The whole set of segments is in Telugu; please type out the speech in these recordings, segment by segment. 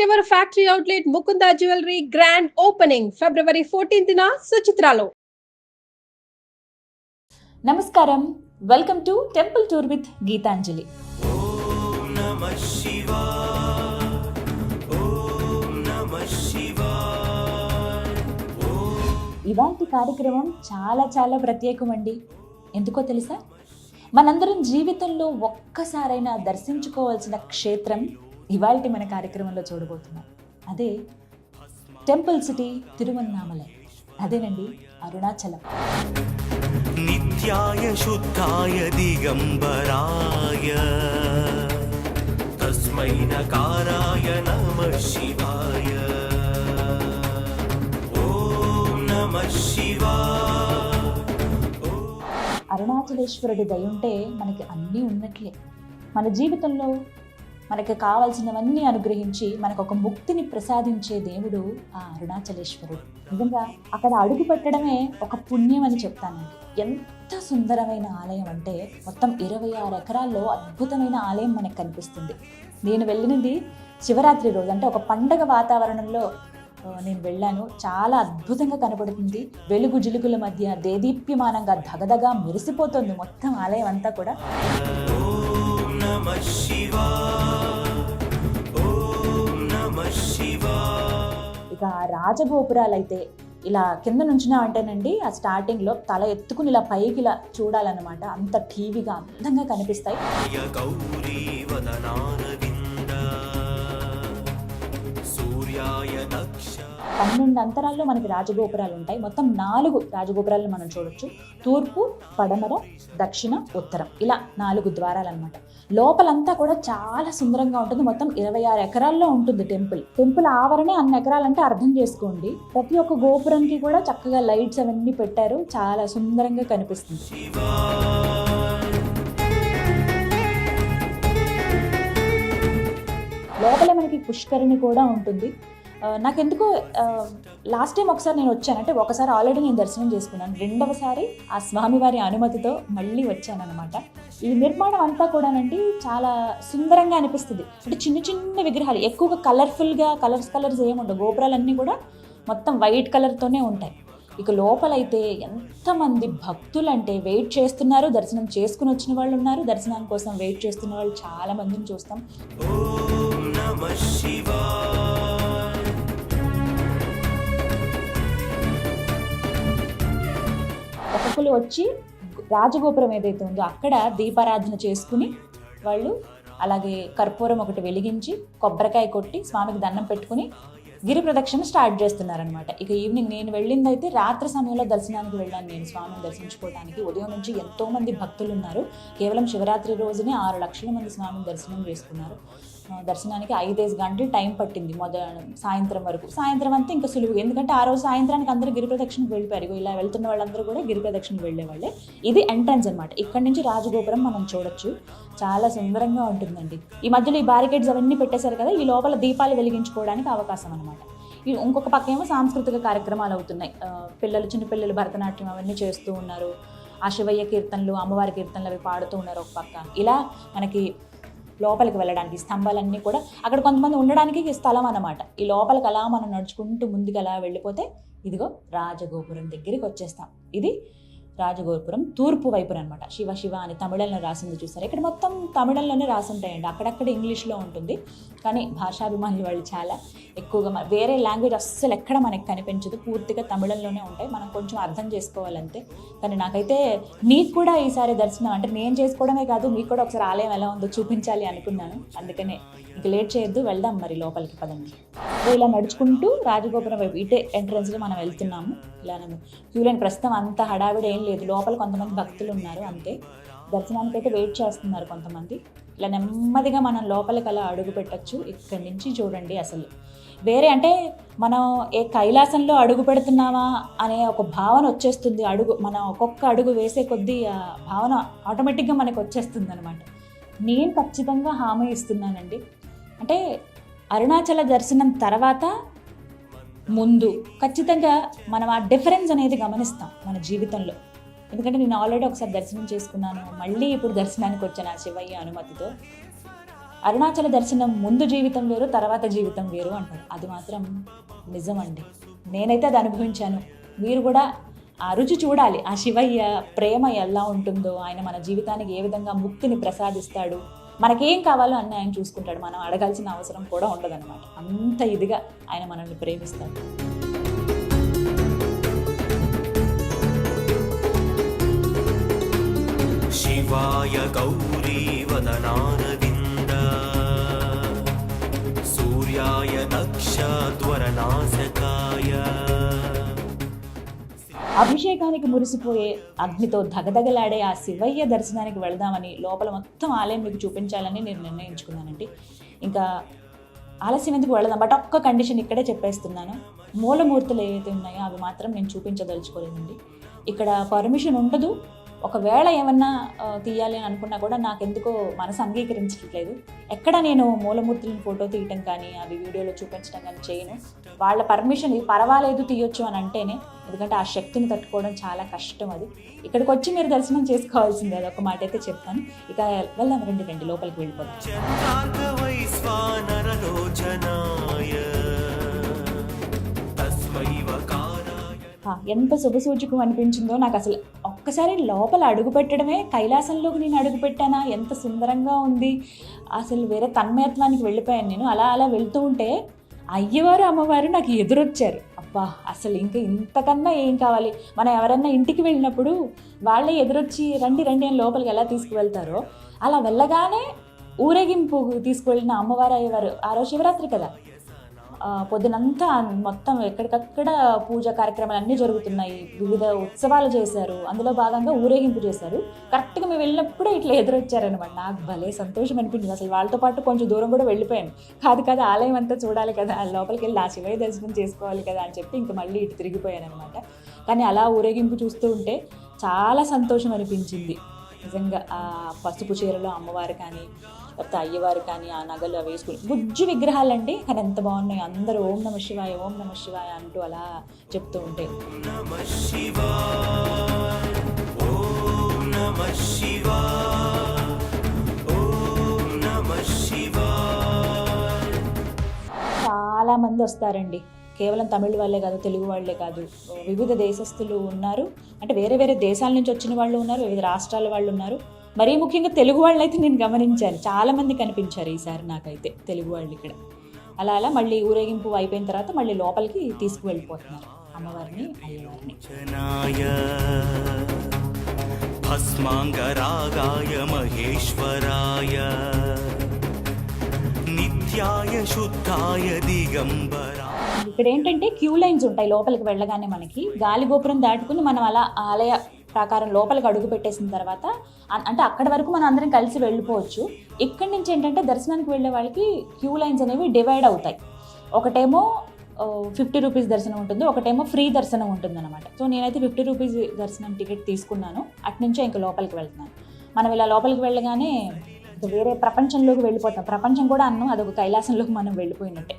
First ever factory outlet Mukunda jewellery grand opening February 14న సుచిత్రాలో. నమస్కారం, welcome to temple tour with Geethanjali. ఇవాంటి కార్యక్రమం చాలా చాలా ప్రత్యేకమండి. ఎందుకో తెలుసా? మనందరం జీవితంలో ఒక్కసారైనా దర్శించుకోవాల్సిన క్షేత్రం ఇవాల్టి మన కార్యక్రమంలో చూడబోతున్నాం. అదే టెంపుల్ సిటీ తిరువన్నామలై. అదేనండి అరుణాచలం. నిత్యాయ శుద్ధాయ దిగంబరాయ తస్మై నకారాయ నమః శివాయ. ఓం నమః శివాయ. అరుణాచలేశ్వరుడి దయుంటే మనకి అన్నీ ఉన్నట్లే. మన జీవితంలో మనకి కావాల్సినవన్నీ అనుగ్రహించి మనకు ఒక ముక్తిని ప్రసాదించే దేవుడు ఆ అరుణాచలేశ్వరుడు. నిజంగా అక్కడ అడుగు పెట్టడమే ఒక పుణ్యం అని చెప్తానండి. ఎంత సుందరమైన ఆలయం అంటే మొత్తం 26 ఎకరాల్లో అద్భుతమైన ఆలయం మనకు కనిపిస్తుంది. నేను వెళ్ళినది శివరాత్రి రోజు, అంటే ఒక పండగ వాతావరణంలో నేను వెళ్ళాను. చాలా అద్భుతంగా కనపడుతుంది. వెలుగు జిలుగుల మధ్య దేదీప్యమానంగా ధగధగా మెరిసిపోతుంది మొత్తం ఆలయం అంతా కూడా. ఇక రాజగోపురాలైతే ఇలా కింద నుంచినా అంటేనండి, ఆ స్టార్టింగ్లో తల ఎత్తుకుని ఇలా పైకి ఇలా చూడాలన్నమాట. అంత టీవీగా అందంగా కనిపిస్తాయి. 12 అంతరాల్లో మనకి రాజగోపురాలు ఉంటాయి. మొత్తం 4 రాజగోపురాలను మనం చూడొచ్చు. తూర్పు, పడమర, దక్షిణ, ఉత్తరం, ఇలా 4 ద్వారాలు అనమాట. లోపలంతా కూడా చాలా సుందరంగా ఉంటుంది. మొత్తం 26 ఎకరాల్లో ఉంటుంది టెంపుల్ ఆవరణే అన్ని ఎకరాలంటే అర్థం చేసుకోండి. ప్రతి ఒక్క గోపురానికి కూడా చక్కగా లైట్స్ అవన్నీ పెట్టారు. చాలా సుందరంగా కనిపిస్తుంది. లోపలే మనకి పుష్కరిణి కూడా ఉంటుంది. నాకెందుకో లాస్ట్ టైం ఒకసారి నేను వచ్చాను, అంటే ఒకసారి ఆల్రెడీ నేను దర్శనం చేసుకున్నాను. రెండవసారి ఆ స్వామివారి అనుమతితో మళ్ళీ వచ్చాను అనమాట. ఈ నిర్మాణం అంతా కూడానండి చాలా సుందరంగా అనిపిస్తుంది. అంటే చిన్న చిన్న విగ్రహాలు, ఎక్కువగా కలర్ఫుల్గా కలర్స్ ఏముండవు. గోపురాలన్నీ కూడా మొత్తం వైట్ కలర్తోనే ఉంటాయి. ఇక లోపలైతే ఎంతమంది భక్తులు అంటే వెయిట్ చేస్తున్నారు. దర్శనం చేసుకుని వచ్చిన వాళ్ళు ఉన్నారు, దర్శనం కోసం వెయిట్ చేస్తున్న వాళ్ళు చాలా మందిని చూస్తాం. ఒక్కొక్కరు వచ్చి రాజగోపురం ఏదైతే ఉందో అక్కడ దీపారాధన చేసుకుని వాళ్ళు అలాగే కర్పూరం ఒకటి వెలిగించి కొబ్బరికాయ కొట్టి స్వామికి దండం పెట్టుకుని గిరి ప్రదక్షిణ స్టార్ట్ చేస్తున్నారనమాట. ఇక ఈవినింగ్ నేను వెళ్ళిందైతే రాత్రి సమయంలో దర్శనానికి వెళ్ళాను నేను స్వామిని దర్శించుకోవడానికి. ఉదయం నుంచి ఎంతోమంది భక్తులు ఉన్నారు. కేవలం శివరాత్రి రోజునే 6 లక్షల మంది స్వామిని దర్శనం చేసుకున్నారు. దర్శనానికి 5 గంటలు టైం పట్టింది సాయంత్రం వరకు. సాయంత్రం అంతా ఇంకా సులువు, ఎందుకంటే ఆ రోజు సాయంత్రానికి అందరూ గిరి ప్రదక్షిణకు వెళ్ళిపోయారు. ఇలా వెళ్తున్న వాళ్ళందరూ కూడా గిరి ప్రదక్షిణకు వెళ్ళేవాళ్ళే. ఇది ఎంట్రన్స్ అనమాట. ఇక్కడ నుంచి రాజగోపురం మనం చూడొచ్చు. చాలా సుందరంగా ఉంటుందండి. ఈ మధ్యలో ఈ బ్యారికేడ్స్ అవన్నీ పెట్టేశారు కదా, ఈ లోపల దీపాలు వెలిగించుకోవడానికి అవకాశం అనమాట. ఇంకొక పక్క ఏమో సాంస్కృతిక కార్యక్రమాలు అవుతున్నాయి. చిన్నపిల్లలు భరతనాట్యం అవన్నీ చేస్తూ ఉన్నారు. ఆ శివయ్య కీర్తనలు, అమ్మవారి కీర్తనలు అవి పాడుతూ ఉన్నారు ఒక పక్క. ఇలా మనకి లోపలికి వెళ్ళడానికి స్తంభాలన్నీ కూడా, అక్కడ కొంతమంది ఉండడానికి స్థలం అన్నమాట. ఈ లోపలికి అలా మనం నడుచుకుంటూ ముందుకు అలా వెళ్ళిపోతే ఇదిగో రాజగోపురం దగ్గరికి వచ్చేస్తాం. ఇది రాజగోపురం తూర్పు వైపున అనమాట. శివ శివ అని తమిళంలో రాసింది చూస్తారు. ఇక్కడ మొత్తం తమిళంలోనే రాసి ఉంటాయండి. అక్కడక్కడ ఇంగ్లీష్లో ఉంటుంది, కానీ భాషాభిమానులు వాళ్ళు చాలా ఎక్కువగా వేరే లాంగ్వేజ్ అస్సలు ఎక్కడ మనకి కనిపించదు. పూర్తిగా తమిళంలోనే ఉంటాయి. మనం కొంచెం అర్థం చేసుకోవాలంతే. కానీ నాకైతే మీకు కూడా ఈసారి దర్శనం, అంటే నేను చేసుకోవడమే కాదు, మీకు కూడా ఒకసారి ఆలయం ఎలా ఉందో చూపించాలి అనుకున్నాను. అందుకనే ఇక లేట్ చేయొద్దు, వెళ్దాం మరి లోపలికి పదండి. ఇలా నడుచుకుంటూ రాజగోపురం వైపు ఇటే ఎంట్రన్స్లో మనం వెళ్తున్నాము. ఇలా క్యూ లైన్ ప్రస్తుతం అంత హడావిడి ఏం లేదు. లోపల కొంతమంది భక్తులు ఉన్నారు అంతే. దర్శనానికి అయితే వెయిట్ చేస్తున్నారు కొంతమంది. ఇలా నెమ్మదిగా మనం లోపలికి అలా అడుగు పెట్టచ్చు. ఇక్కడి నుంచి చూడండి అసలు వేరే, అంటే మనం ఏ కైలాసంలో అడుగు పెడుతున్నామా అనే ఒక భావన వచ్చేస్తుంది. మనం ఒక్కొక్క అడుగు వేసే కొద్దీ ఆ భావన ఆటోమేటిక్గా మనకు వచ్చేస్తుంది అనమాట. నేను ఖచ్చితంగా హామీ ఇస్తున్నానండి. అంటే అరుణాచల దర్శనం తర్వాత ముందు ఖచ్చితంగా మనం ఆ డిఫరెన్స్ అనేది గమనిస్తాం మన జీవితంలో. ఎందుకంటే నేను ఆల్రెడీ ఒకసారి దర్శనం చేసుకున్నాను, మళ్ళీ ఇప్పుడు దర్శనానికి వచ్చాను ఆ శివయ్య అనుమతితో. అరుణాచల దర్శనం ముందు జీవితం వేరు, తర్వాత జీవితం వేరు అంటారు. అది మాత్రం నిజమండి. నేనైతే అది అనుభవించాను. మీరు కూడా ఆ రుచి చూడాలి. ఆ శివయ్య ప్రేమ ఎలా ఉంటుందో, ఆయన మన జీవితానికి ఏ విధంగా ముక్తిని ప్రసాదిస్తాడు, మనకేం కావాలో అన్నీ ఆయన చూసుకుంటాడు. మనం అడగాల్సిన అవసరం కూడా ఉండదన్నమాట. అంత ఇదిగా ఆయన మనల్ని ప్రేమిస్తాడు. శివాయ గౌరీ వదనారవింద సూర్యాయ నక్షత్రనాశకాయ. అభిషేకానికి మురిసిపోయే అగ్నితో ధగధగలాడే ఆ శివయ్య దర్శనానికి వెళదామని లోపల మొత్తం ఆలయం మీకు చూపించాలని నేను నిర్ణయించుకున్నానండి. ఇంకా ఆలస్యం ఎందుకు వెళదాం, బట్ ఒక్క కండిషన్ ఇక్కడే చెప్పేస్తున్నాను. మూలమూర్తులు ఏవైతే ఉన్నాయో అవి మాత్రం నేను చూపించదలుచుకోలేదండి. ఇక్కడ పర్మిషన్ ఉండదు. ఒకవేళ ఏమన్నా తీయాలి అని అనుకున్నా కూడా నాకెందుకో మనసు అంగీకరించట్లేదు. ఎక్కడ నేను మూలమూర్తులను ఫోటో తీయటం కానీ అవి వీడియోలో చూపించడం కానీ చేయను. వాళ్ళ పర్మిషన్ పర్వాలేదు తీయొచ్చు అని అంటేనే, ఎందుకంటే ఆ శక్తిని తట్టుకోవడం చాలా కష్టం. అది ఇక్కడికి వచ్చి మీరు దర్శనం చేసుకోవాల్సిందే, అదొక మాట అయితే చెప్తాను. ఇక వెళ్దాం, రండి లోపలికి వెళ్ళిపోదాం. ఎంత శుభసూచకం అనిపించిందో నాకు. అసలు ఒక్కసారి లోపల అడుగు పెట్టడమే, కైలాసంలోకి నేను అడుగు పెట్టానా, ఎంత సుందరంగా ఉంది. అసలు వేరే తన్మయత్వానికి వెళ్ళిపోయాను నేను. అలా వెళ్తూ ఉంటే అయ్యవారు అమ్మవారు నాకు ఎదురొచ్చారు. అబ్బా, అసలు ఇంకా ఇంతకన్నా ఏం కావాలి. మనం ఎవరన్నా ఇంటికి వెళ్ళినప్పుడు వాళ్ళే ఎదురొచ్చి రండి రండి అని లోపలికి ఎలా తీసుకువెళ్తారో, అలా వెళ్ళగానే ఊరేగింపు తీసుకువెళ్ళిన అమ్మవారు అయ్యవారు. ఆ రోజు శివరాత్రి కదా, పొద్దునంతా మొత్తం ఎక్కడికక్కడ పూజా కార్యక్రమాలు అన్నీ జరుగుతున్నాయి, వివిధ ఉత్సవాలు చేశారు, అందులో భాగంగా ఊరేగింపు చేశారు. కరెక్ట్గా మేము వెళ్ళినప్పుడే ఇట్లా ఎదురొచ్చారనమాట. నాకు భలే సంతోషం అనిపించింది. అసలు వాళ్ళతో పాటు కొంచెం దూరం కూడా వెళ్ళిపోయాను. కాదు ఆలయం అంతా చూడాలి కదా, లోపలికి వెళ్ళి ఆ శివయ్య దర్శనం చేసుకోవాలి కదా అని చెప్పి ఇంకా మళ్ళీ ఇటు తిరిగిపోయాను అనమాట. కానీ అలా ఊరేగింపు చూస్తూ ఉంటే చాలా సంతోషం అనిపించింది నిజంగా. ఆ పసుపు చీరలో అమ్మవారు కానీ లేకపోతే అయ్యవారు కానీ ఆ నగలు అవి వేసుకుని బుజ్జి విగ్రహాలండి, కానీ ఎంత బాగున్నాయి. అందరూ ఓం నమ శివాయ ఓం నమ శివాయ అంటూ అలా చెప్తూ ఉంటే చాలా మంది వస్తారండి. కేవలం తమిళ వాళ్ళే కాదు, తెలుగు వాళ్ళే కాదు, వివిధ దేశస్తులు ఉన్నారు. అంటే వేరే వేరే దేశాల నుంచి వచ్చిన వాళ్ళు ఉన్నారు, వివిధ రాష్ట్రాల వాళ్ళు ఉన్నారు. మరీ ముఖ్యంగా తెలుగు వాళ్ళు అయితే నేను గమనించాను, చాలామంది కనిపించారు ఈసారి నాకైతే తెలుగు వాళ్ళు ఇక్కడ. అలా మళ్ళీ ఊరేగింపు అయిపోయిన తర్వాత మళ్ళీ లోపలికి తీసుకువెళ్ళిపోతున్నారు అమ్మవారిని అయ్యవారిని. భస్మాంగరాగాయ మహేశ్వరాయ నిత్యాయ శుద్ధాయ దిగంబరా. ఇక్కడ ఏంటంటే క్యూ లైన్స్ ఉంటాయి లోపలికి వెళ్ళగానే. మనకి గాలిగోపురం దాటుకుని మనం అలా ఆలయ ప్రాకారం లోపలికి అడుగు పెట్టేసిన తర్వాత, అంటే అక్కడి వరకు మనం అందరం కలిసి వెళ్ళిపోవచ్చు. ఇక్కడి నుంచి ఏంటంటే దర్శనానికి వెళ్ళే వాళ్ళకి క్యూ లైన్స్ అనేవి డివైడ్ అవుతాయి. ఒకటేమో 50 రూపీస్ దర్శనం ఉంటుంది, ఒకటేమో ఫ్రీ దర్శనం ఉంటుంది అనమాట. సో నేనైతే 50 రూపీస్ దర్శనం టికెట్ తీసుకున్నాను. అట్నుంచే ఇంకా లోపలికి వెళ్తున్నాను. మనం ఇలా లోపలికి వెళ్ళగానే వేరే ప్రపంచంలోకి వెళ్ళిపోతాం. ప్రపంచం కూడా అన్నం అదొక కైలాసంలోకి మనం వెళ్ళిపోయినట్టే.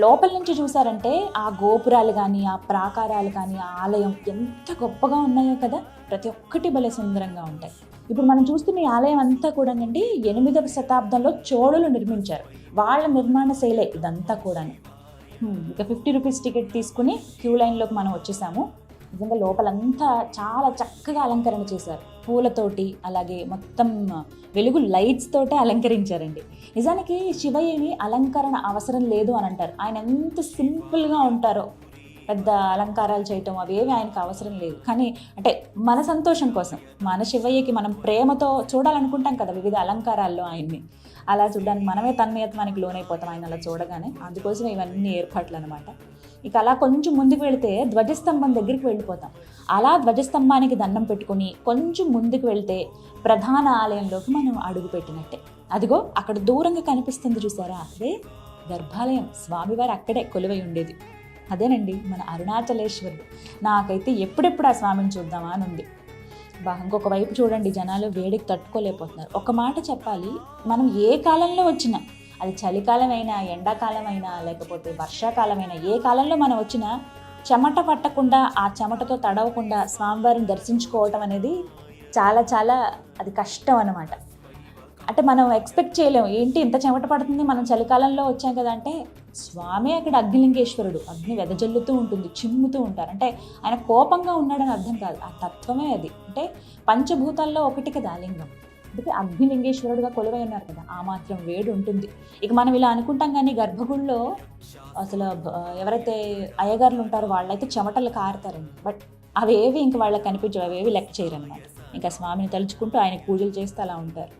లోపల నుంచి చూసారంటే ఆ గోపురాలు కానీ ఆ ప్రాకారాలు కానీ ఆ ఆలయం ఎంత గొప్పగా ఉన్నాయో కదా, ప్రతి ఒక్కటి భలే సుందరంగా ఉంటాయి. ఇప్పుడు మనం చూస్తున్న ఈ ఆలయం అంతా కూడా అండి 8వ శతాబ్దంలో చోళులు నిర్మించారు. వాళ్ళ నిర్మాణ శైలే ఇదంతా కూడా. ఇక 50 రూపీస్ టికెట్ తీసుకుని క్యూ లైన్లోకి మనం వచ్చేసాము. నిజంగా లోపలంతా చాలా చక్కగా అలంకరణ చేశారు, పూలతోటి, అలాగే మొత్తం వెలుగు లైట్స్ తోటే అలంకరించారండి. నిజానికి శివయ్యని అలంకరణ అవసరం లేదు అని అంటారు. ఆయన ఎంత సింపుల్గా ఉంటారో, పెద్ద అలంకారాలు చేయటం అవేవి ఆయనకు అవసరం లేదు. కానీ అంటే మన సంతోషం కోసం, మన శివయ్యకి మనం ప్రేమతో చూడాలనుకుంటాం కదా వివిధ అలంకారాల్లో ఆయన్ని. అలా చూడడానికి మనమే తన్మయత్వానికి లోనైపోతాం ఆయన అలా చూడగానే. అందుకోసం ఇవన్నీ ఏర్పాట్లు అనమాట. ఇక అలా కొంచెం ముందుకు వెళితే ధ్వజస్తంభం దగ్గరికి వెళ్ళిపోతాం. అలా ధ్వజస్తంభానికి దండం పెట్టుకుని కొంచెం ముందుకు వెళ్తే ప్రధాన ఆలయంలోకి మనం అడుగు పెట్టినట్టే. అదిగో అక్కడ దూరంగా కనిపిస్తుంది చూసారా, అదే గర్భాలయం. స్వామివారు అక్కడే కొలువై ఉండేది. అదేనండి మన అరుణాచలేశ్వరుడు. నాకైతే ఎప్పుడెప్పుడు ఆ స్వామిని చూద్దామా అని ఉంది. ఇంకొక వైపు చూడండి, జనాలు వేడికి తట్టుకోలేకపోతున్నారు. ఒక మాట చెప్పాలి, మనం ఏ కాలంలో వచ్చినా, అది చలికాలం అయినా, ఎండాకాలం అయినా, లేకపోతే వర్షాకాలం అయినా, ఏ కాలంలో మనం వచ్చినా చెమట పట్టకుండా, ఆ చెమటతో తడవకుండా స్వామివారిని దర్శించుకోవటం అనేది చాలా చాలా అది కష్టం అన్నమాట. అంటే మనం ఎక్స్పెక్ట్ చేయలేము, ఏంటి ఇంత చెమట పడుతుంది, మనం చలికాలంలో వచ్చాం కదా అంటే స్వామి అక్కడ అగ్నిలింగేశ్వరుడు, అగ్ని వెదజల్లుతూ ఉంటుంది, చిమ్ముతూ ఉంటారు. అంటే ఆయన కోపంగా ఉన్నాడని అర్థం కాదు, ఆ తత్వమే అది. అంటే పంచభూతాల్లో ఒకటి కదా ఆ లింగం, అందుకే అగ్నిలింగేశ్వరుడుగా కొలువై ఉన్నారు కదా, ఆ మాత్రం వేడి ఉంటుంది. ఇక మనం ఇలా అనుకుంటాం కానీ గర్భగుడిలో అసలు ఎవరైతే అయ్యగారులు ఉంటారో వాళ్ళైతే చెమటలు కారుతారండి. బట్ అవేవి ఇంక వాళ్ళకి కనిపించవు, అవేవి లెక్క చేయరు అనమాట. ఇంకా స్వామిని తలుచుకుంటూ ఆయనకు పూజలు చేస్తూ అలా ఉంటారు.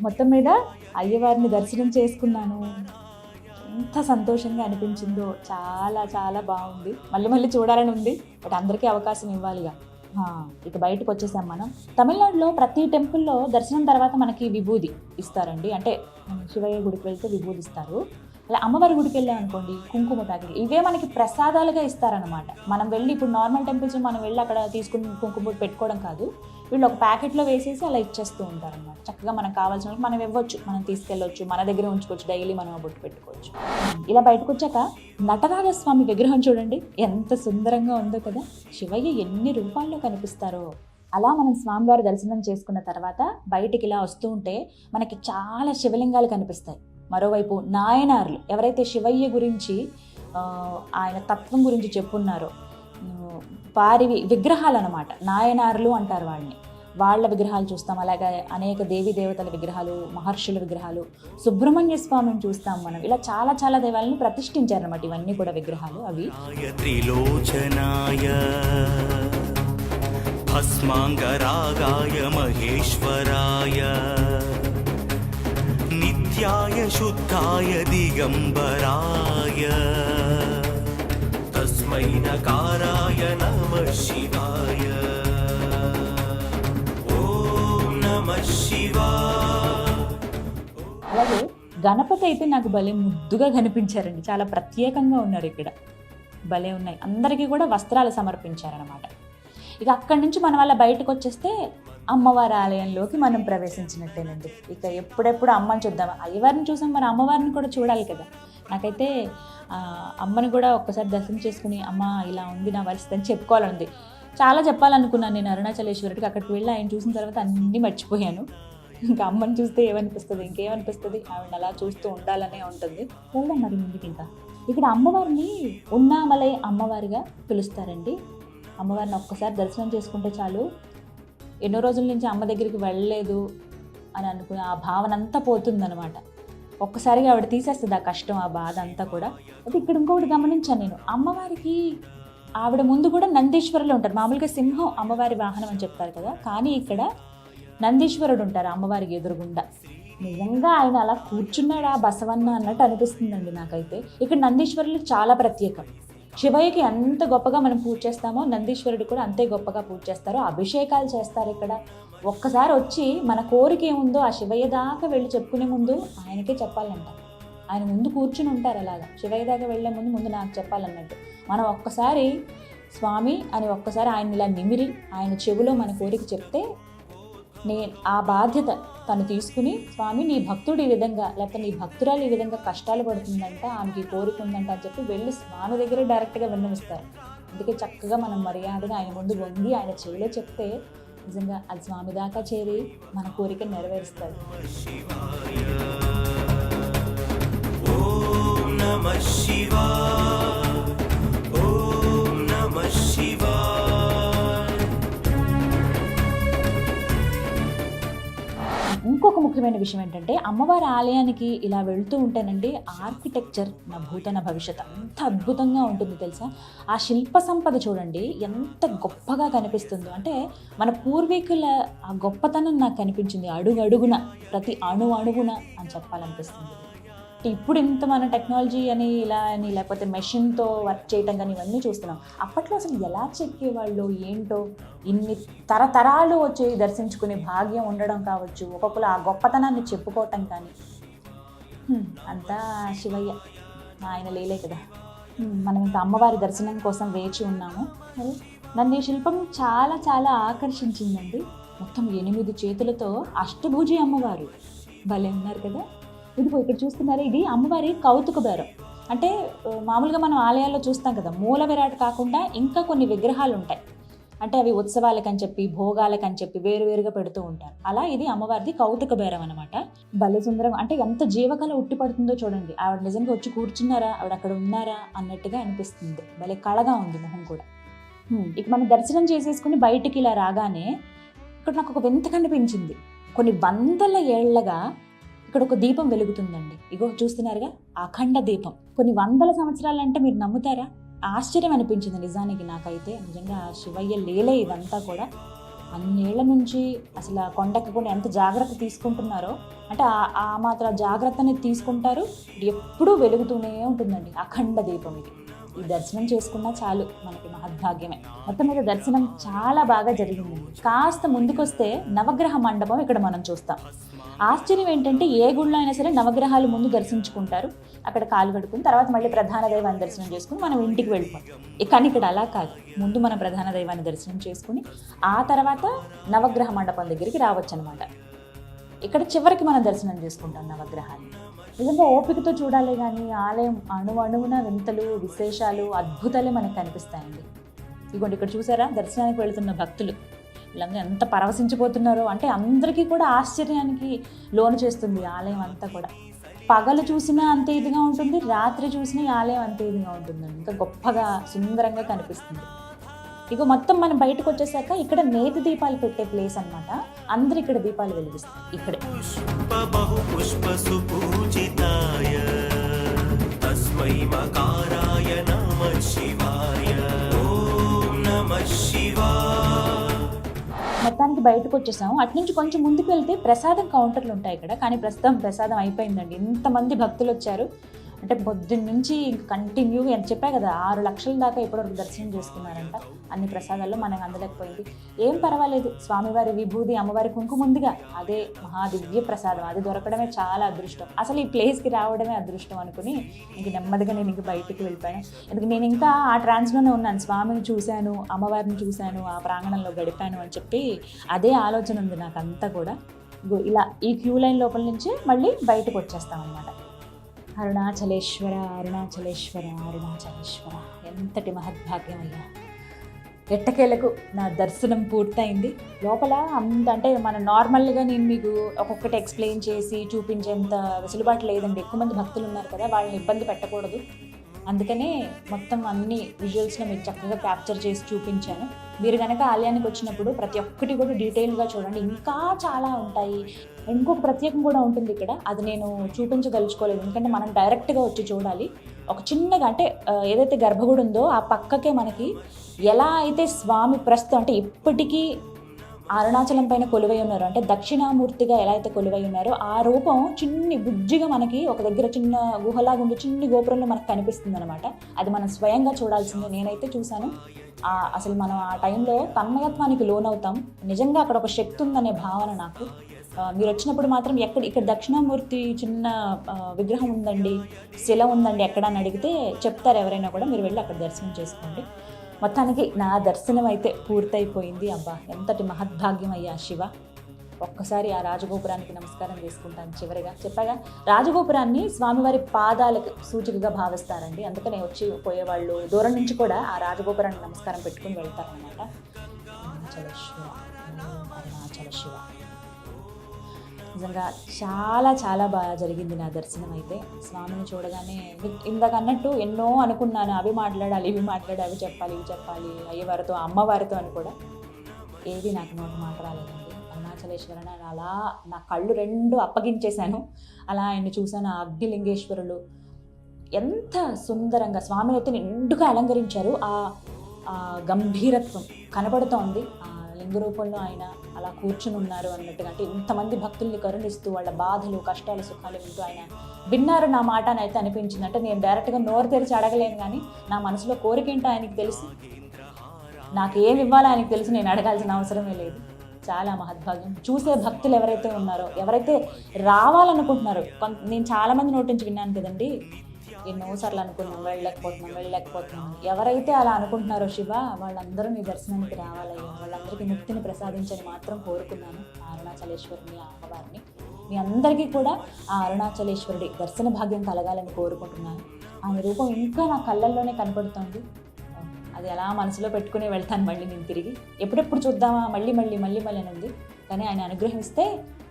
మొత్తం మీద అయ్యవారిని దర్శనం చేసుకున్నాను, ఎంత సంతోషంగా అనిపించిందో, చాలా చాలా బాగుంది. మళ్ళీ మళ్ళీ చూడాలని ఉంది, బట్ అందరికీ అవకాశం ఇవ్వాలిగా. ఇక బయటకు వచ్చేసాం మనం. తమిళనాడులో ప్రతి టెంపుల్లో దర్శనం తర్వాత మనకి విభూది ఇస్తారండి. అంటే శివయ్య గుడికి వెళ్తే విభూది ఇస్తారు. అలా అమ్మవారి గుడికి వెళ్ళాం అనుకోండి, కుంకుమ ప్యాకెట్లు, ఇవే మనకి ప్రసాదాలుగా ఇస్తారనమాట. మనం వెళ్ళి ఇప్పుడు నార్మల్ టెంపుల్స్ మనం వెళ్ళి అక్కడ తీసుకుని కుంకుమ పెట్టుకోవడం కాదు, వీళ్ళు ఒక ప్యాకెట్లో వేసేసి అలా ఇచ్చేస్తూ ఉంటారనమాట. చక్కగా మనకు కావాల్సిన మనం ఇవ్వచ్చు, మనం తీసుకెళ్ళొచ్చు, మన దగ్గర ఉంచుకోవచ్చు, డైలీ మనం బొట్టు పెట్టుకోవచ్చు. ఇలా బయటకు వచ్చాక నటరాజస్వామి విగ్రహం చూడండి ఎంత సుందరంగా ఉందో కదా. శివయ్య ఎన్ని రూపాల్లో కనిపిస్తారో. అలా మనం స్వామివారి దర్శనం చేసుకున్న తర్వాత బయటికి ఇలా వస్తూ ఉంటే మనకి చాలా శివలింగాలు కనిపిస్తాయి. మరోవైపు నాయనార్లు, ఎవరైతే శివయ్య గురించి ఆయన తత్వం గురించి చెప్పున్నారో వారివి విగ్రహాలు అనమాట, నాయనార్లు అంటారు వాళ్ళని. వాళ్ళ విగ్రహాలు చూస్తాం. అలాగే అనేక దేవీ దేవతల విగ్రహాలు, మహర్షుల విగ్రహాలు, సుబ్రహ్మణ్య స్వామిని చూస్తాం మనం. ఇలా చాలా చాలా దేవాలను ప్రతిష్ఠించారనమాట. ఇవన్నీ కూడా విగ్రహాలు. అవి త్రిలోచనాయ భస్మాంగరాగాయ మహేశ్వరాయ నిత్యాయ శుద్ధాయ దిగంబరాయ తస్మై నకారాయ నమః శివాయ ఓం నమః శివాయ. అలాగే గణపతి అయితే నాకు భలే ముద్దుగా కనిపించారండి. చాలా ప్రత్యేకంగా ఉన్నారు ఇక్కడ, భలే ఉన్నాయి. అందరికీ కూడా వస్త్రాలు సమర్పించారనమాట. ఇక అక్కడి నుంచి మనం అలా బయటకు వచ్చేస్తే అమ్మవారి ఆలయంలోకి మనం ప్రవేశించినట్టేనండి. ఇక ఎప్పుడెప్పుడు అమ్మని చూద్దాం, అయ్యవారిని చూసాం, మరి అమ్మవారిని కూడా చూడాలి కదా. నాకైతే అమ్మని కూడా ఒక్కసారి దర్శనం చేసుకుని అమ్మ ఇలా ఉంది నా పరిస్థితి అని చెప్పుకోవాలంది. చాలా చెప్పాలనుకున్నాను నేను అరుణాచలేశ్వరుడికి. అక్కడికి వెళ్ళి ఆయన చూసిన తర్వాత అన్నీ మర్చిపోయాను. ఇంకా అమ్మని చూస్తే ఏమనిపిస్తుంది, ఇంకేమనిపిస్తుంది, ఆవిడ అలా చూస్తూ ఉండాలనే ఉంటుంది. వెళ్దాం మరి ముందుకి. ఇంకా ఇక్కడ అమ్మవారిని ఉన్నామలై అమ్మవారిగా పిలుస్తారండి. అమ్మవారిని ఒక్కసారి దర్శనం చేసుకుంటే చాలు, ఎన్నో రోజుల నుంచి అమ్మ దగ్గరికి వెళ్ళలేదు అని అనుకుని ఆ భావన అంతా పోతుందనమాట. ఒక్కసారిగా ఆవిడ తీసేస్తుంది ఆ కష్టం, ఆ బాధ అంతా కూడా. అయితే ఇక్కడ ఇంకొకటి గమనించాను నేను, అమ్మవారికి ఆవిడ ముందు కూడా నందీశ్వరులు ఉంటారు. మామూలుగా సింహం అమ్మవారి వాహనం అని చెప్తారు కదా, కానీ ఇక్కడ నందీశ్వరుడు ఉంటారు అమ్మవారికి ఎదురుగుండా. నిజంగా ఆయన అలా కూర్చున్నాడా బసవన్న అన్నట్టు అనిపిస్తుందండి నాకైతే. ఇక్కడ నందీశ్వరులు చాలా ప్రత్యేకం. శివయ్యకి ఎంత గొప్పగా మనం పూజ చేస్తామో నందీశ్వరుడు కూడా అంతే గొప్పగా పూజ చేస్తారు, అభిషేకాలు చేస్తారు ఇక్కడ. ఒక్కసారి వచ్చి మన కోరిక ఏముందో ఆ శివయ్య దాకా వెళ్ళి చెప్పుకునే ముందు ఆయనకే చెప్పాలంట. ఆయన ముందు కూర్చుని ఉంటారు అలాగా, శివయ్య దాకా వెళ్ళే ముందు నాకు చెప్పాలన్నట్టు. మనం ఒక్కసారి స్వామి అని ఒక్కసారి ఆయన ఇలా నిమిరి ఆయన చెవిలో మన కోరిక చెప్తే ఆ బాధ్యత తను తీసుకుని, స్వామి నీ భక్తుడు ఈ విధంగా, లేకపోతే నీ భక్తురాలు ఈ విధంగా కష్టాలు పడుతుందంట, ఆమెకి కోరిక ఉందంట అని చెప్పి వెళ్ళి స్వామి దగ్గర డైరెక్ట్గా విన్నవిస్తారు. అందుకే చక్కగా మనం మర్యాదగా ఆయన ముందు వంగి ఆయన చెవిలో చెప్తే నిజంగా అది స్వామి దాకా చేరి మన కోరిక నెరవేరుస్తారు. ఓం నమః శివాయ ఓం నమః శివాయ. ఇంకొక ముఖ్యమైన విషయం ఏంటంటే అమ్మవారి ఆలయానికి ఇలా వెళ్తూ ఉంటేనండి ఆర్కిటెక్చర్ నా భూతన భవిష్యత్ అంత అద్భుతంగా ఉంటుంది తెలుసా. ఆ శిల్ప సంపద చూడండి ఎంత గొప్పగా కనిపిస్తుందో. అంటే మన పూర్వీకుల ఆ గొప్పతనం నాకు కనిపించింది అడుగు అడుగున, ప్రతి అణువున అని చెప్పాలనిపిస్తుంది. ఇప్పుడు ఇంత మన టెక్నాలజీ అని ఇలా అని లేకపోతే మెషిన్తో వర్క్ చేయటం కానీ ఇవన్నీ చూస్తున్నాం. అప్పట్లో అసలు ఎలా చెక్కేవాళ్ళు ఏంటో, ఇన్ని తరతరాలు వచ్చి దర్శించుకునే భాగ్యం ఉండడం కావచ్చు, ఒక్కొక్కరు ఆ గొప్పతనాన్ని చెప్పుకోవటం కానీ అంతా శివయ్య ఆయన లేలే కదా. మనం ఇంకా అమ్మవారి దర్శనం కోసం వేచి ఉన్నాము. నన్ను ఈ శిల్పం చాలా చాలా ఆకర్షించిందండి. మొత్తం 8 చేతులతో అష్టభుజి అమ్మవారు భలే ఉన్నారు కదా. ఇదిగో ఇక్కడ చూస్తున్నారు, ఇది అమ్మవారి కౌతుక బేరం. అంటే మామూలుగా మనం ఆలయాల్లో చూస్తాం కదా, మూల విరాట్ కాకుండా ఇంకా కొన్ని విగ్రహాలు ఉంటాయి. అంటే అవి ఉత్సవాలకని చెప్పి భోగాలకని చెప్పి వేరువేరుగా పెడుతూ ఉంటారు. అలా ఇది అమ్మవారిది కౌతుక బేరం అనమాట. భలే సుందరం, అంటే ఎంత జీవకళ ఉట్టి పడుతుందో చూడండి. ఆవిడ నిజంగా వచ్చి కూర్చున్నారా, ఆవిడ అక్కడ ఉన్నారా అన్నట్టుగా అనిపిస్తుంది. భలే కళగా ఉంది మొహం కూడా. ఇక మనం దర్శనం చేసేసుకుని బయటికి ఇలా రాగానే ఇక్కడ నాకు ఒక వింత కనిపించింది. కొన్ని వందల ఏళ్లగా ఇక్కడ ఒక దీపం వెలుగుతుందండి. ఇగో చూస్తున్నారుగా, అఖండ దీపం. కొన్ని వందల సంవత్సరాలంటే మీరు నమ్ముతారా? ఆశ్చర్యం అనిపించింది నిజానికి నాకైతే. నిజంగా శివయ్య లీలే ఇదంతా కూడా. అన్నేళ్ల నుంచి అసలు ఆ కొండెక్కకుండా ఎంత జాగ్రత్త తీసుకుంటున్నారో, అంటే ఆ మాత్రం జాగ్రత్తని తీసుకుంటారు. ఎప్పుడూ వెలుగుతూనే ఉంటుందండి అఖండ దీపం ఇది. ఈ దర్శనం చేసుకున్నా చాలు, మనకి మహద్భాగ్యమే. మొత్తం మీద దర్శనం చాలా బాగా జరిగిందండి. కాస్త ముందుకొస్తే నవగ్రహ మండపం ఇక్కడ మనం చూస్తాం. ఆశ్చర్యం ఏంటంటే ఏ గుళ్ళో అయినా సరే నవగ్రహాలు ముందు దర్శించుకుంటారు, అక్కడ కాలు కడుక్కుని తర్వాత మళ్ళీ ప్రధాన దైవాన్ని దర్శనం చేసుకుని మనం ఇంటికి వెళ్ళిపోతాం. కానీ ఇక్కడ అలా కాదు. ముందు మనం ప్రధాన దైవాన్ని దర్శనం చేసుకుని ఆ తర్వాత నవగ్రహ మండపం దగ్గరికి రావచ్చు అనమాట. ఇక్కడ చివరికి మనం దర్శనం చేసుకుంటాం నవగ్రహాన్ని. నిజంగా ఓపికతో చూడాలి కానీ ఆలయం అణువున వింతలు, విశేషాలు, అద్భుతాలే మనకు కనిపిస్తాయండి. ఇదిగోండి ఇక్కడ చూసారా, దర్శనానికి వెళుతున్న భక్తులు వీళ్ళందరూ ఎంత పరవశించిపోతున్నారో. అంటే అందరికీ కూడా ఆశ్చర్యానికి లోను చేస్తుంది ఆలయం అంతా కూడా. పగలు చూసినా అంతే ఇదిగా ఉంటుంది, రాత్రి చూసినా ఈ ఆలయం అంతే ఇదిగా ఉంటుందండి. ఇంకా గొప్పగా సుందరంగా కనిపిస్తుంది. ఇక మొత్తం మనం బయటకు వచ్చేసాక ఇక్కడ నేతి దీపాలు పెట్టే ప్లేస్ అన్నమాట. అందరు ఇక్కడ దీపాలు వెలిగిస్తారు. ఇక్కడే పుష్ప సుపూజితాయ తస్మై మకారాయ నమః శివాయ ఓం నమః శివాయ. మొత్తానికి బయటకు వచ్చేసాము. అటు నుంచి కొంచెం ముందుకు వెళ్తే ప్రసాదం కౌంటర్లు ఉంటాయి ఇక్కడ. కానీ ప్రస్తుతం ప్రసాదం అయిపోయిందండి. ఇంతమంది భక్తులు వచ్చారు. అంటే పొద్దున్న నుంచి కంటిన్యూగా ఎంత చెప్పా కదా, 6 లక్షల దాకా ఇప్పటివరకు దర్శనం చేసుకున్నారంట. అన్ని ప్రసాదాల్లో మనకు అందలేకపోయింది. ఏం పర్వాలేదు, స్వామివారి విభూది, అమ్మవారి కుంకుమ ముందుగా అదే మహాదివ్య ప్రసాదం. అది దొరకడమే చాలా అదృష్టం. అసలు ఈ ప్లేస్కి రావడమే అదృష్టం అనుకుని ఇంక నెమ్మదిగా నేను ఇంక బయటికి వెళ్ళిపోయాను. ఎందుకంటే నేను ఇంకా ఆ ట్రాన్స్లోనే ఉన్నాను. స్వామిని చూశాను, అమ్మవారిని చూశాను, ఆ ప్రాంగణంలో గడిపాను అని చెప్పి అదే ఆలోచన ఉంది నాకంతా కూడా. ఇలా ఈ క్యూ లైన్ లోపల నుంచి మళ్ళీ బయటకు వచ్చేస్తాం అన్నమాట. అరుణాచలేశ్వర అరుణాచలేశ్వర అరుణాచలేశ్వర, ఎంతటి మహద్భాగ్యం అయ్యా. ఎట్టకేలకు నా దర్శనం పూర్తయింది. లోపల అంటే మన నార్మల్గా నేను మీకు ఒక్కొక్కటి ఎక్స్ప్లెయిన్ చేసి చూపించేంత వెసులుబాటు లేదండి. ఎక్కువ మంది భక్తులు ఉన్నారు కదా, వాళ్ళని ఇబ్బంది పెట్టకూడదు. అందుకనే మొత్తం అన్ని విజువల్స్లో మీకు చక్కగా క్యాప్చర్ చేసి చూపించాను. మీరు కనుక ఆలయానికి వచ్చినప్పుడు ప్రతి ఒక్కటి కూడా డీటెయిల్గా చూడండి. ఇంకా చాలా ఉంటాయి. ఇంకొక ప్రత్యేకం కూడా ఉంటుంది ఇక్కడ, అది నేను చూపించదలుచుకోలేదు. ఎందుకంటే మనం డైరెక్ట్గా వచ్చి చూడాలి. ఒక చిన్నగా అంటే ఏదైతే గర్భగుడి ఉందో ఆ పక్కకే మనకి ఎలా అయితే స్వామి ప్రస్తుతం అంటే ఇప్పటికీ అరుణాచలం పైన కొలువై ఉన్నారు, అంటే దక్షిణామూర్తిగా ఎలా అయితే కొలువై ఉన్నారో ఆ రూపం చిన్ని బుజ్జిగా మనకి ఒక దగ్గర చిన్న గుహలాగా ఉండి చిన్ని గోపురంలో మనకు కనిపిస్తుంది అనమాట. అది మనం స్వయంగా చూడాల్సిందే. నేనైతే చూశాను. అసలు మనం ఆ టైంలో తన్మయత్వానికి లోనవుతాం. నిజంగా అక్కడ ఒక శక్తి ఉందనే భావన నాకు. మీరు వచ్చినప్పుడు మాత్రం ఇక్కడ దక్షిణామూర్తి చిన్న విగ్రహం ఉందండి, శిల ఉందండి ఎక్కడ అని అడిగితే చెప్తారు ఎవరైనా కూడా. మీరు వెళ్ళి అక్కడ దర్శనం చేసుకోండి. మొత్తానికి నా దర్శనం అయితే పూర్తయిపోయింది. అబ్బా, ఎంతటి మహద్భాగ్యం అయ్యా శివ. ఒక్కసారి ఆ రాజగోపురానికి నమస్కారం చేసుకుంటాను. చివరిగా చెప్పాగా, రాజగోపురాన్ని స్వామివారి పాదాలకు సూచికగా భావిస్తారండి. అందుకనే వచ్చి పోయేవాళ్ళు దూరం నుంచి కూడా ఆ రాజగోపురానికి నమస్కారం పెట్టుకుని వెళ్తారనమాట. అరుణాచల శివ, అరుణాచల శివ. నిజంగా చాలా చాలా బాగా జరిగింది నా దర్శనం అయితే. స్వామిని చూడగానే ఇందాక అన్నట్టు ఎన్నో అనుకున్నాను, అవి మాట్లాడాలి, ఇవి మాట్లాడాలి, అవి చెప్పాలి, ఇవి చెప్పాలి, అయ్యవారితో అమ్మవారితో అని కూడా. ఏది నాకు నోటి మాట రాలేదండి. అరుణాచలేశ్వరని అలా నా కళ్ళు 2 అప్పగించేశాను. అలా ఆయన్ని చూశాను. ఆ అగ్నిలింగేశ్వరులు ఎంత సుందరంగా స్వామిని అయితే నిండుగా అలంకరించారు. ఆ గంభీరత్వం కనబడుతోంది. లింగ రూపంలో ఆయన అలా కూర్చుని ఉన్నారు అన్నట్టుగా. అంటే ఇంతమంది భక్తుల్ని కరుణిస్తూ వాళ్ళ బాధలు, కష్టాలు, సుఖాలు వింటూ ఆయన విన్నారు నా మాట అని అయితే అనిపించింది. అంటే నేను డైరెక్ట్గా నోరు తెరిచి అడగలేను, కానీ నా మనసులో కోరిక ఏంటో ఆయనకి తెలుసు, నాకు ఏమి ఇవ్వాలో ఆయనకు తెలుసు. నేను అడగాల్సిన అవసరమే లేదు. చాలా మహద్భాగ్యం. చూసే భక్తులు ఎవరైతే ఉన్నారో, ఎవరైతే రావాలనుకుంటున్నారో, నేను చాలామంది నోటి నుంచి విన్నాను కదండి, ఎన్నోసార్లు అనుకున్నాం వెళ్ళలేకపోతున్నాం. ఎవరైతే అలా అనుకుంటున్నారో శివ, వాళ్ళందరూ నీ దర్శనానికి రావాలయ్యా, వాళ్ళందరికీ ముక్తిని ప్రసాదించని మాత్రం కోరుకున్నాను ఆ అరుణాచలేశ్వరిని, ఆ అమ్మవారిని. మీ అందరికీ కూడా ఆ అరుణాచలేశ్వరుడి దర్శన భాగ్యం కలగాలని కోరుకుంటున్నాను. ఆమె రూపం ఇంకా నా కళ్ళల్లోనే కనపడుతోంది. అది అది అలా మనసులో పెట్టుకుని వెళ్తాను మళ్ళీ నేను తిరిగి. ఎప్పుడెప్పుడు చూద్దామా మళ్ళీ మళ్ళీ మళ్ళీ మళ్ళీ అని ఉంది. కానీ ఆయన అనుగ్రహిస్తే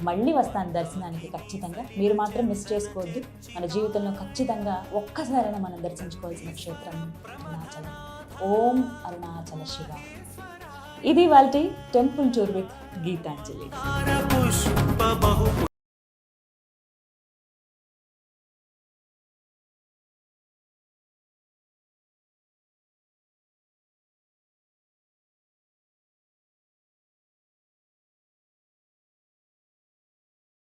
మళ్ళీ వస్తాను దర్శనానికి ఖచ్చితంగా. మీరు మాత్రం మిస్ చేసుకోవద్దు. మన జీవితంలో ఖచ్చితంగా ఒక్కసారైనా మనం దర్శించుకోవాల్సిన క్షేత్రం అరుణాచలం. ఓం అరుణాచల శివ. ఇది వాళ్ళ టెంపుల్ టూర్ విత్ గీతాంజలి. పుష్ప బహు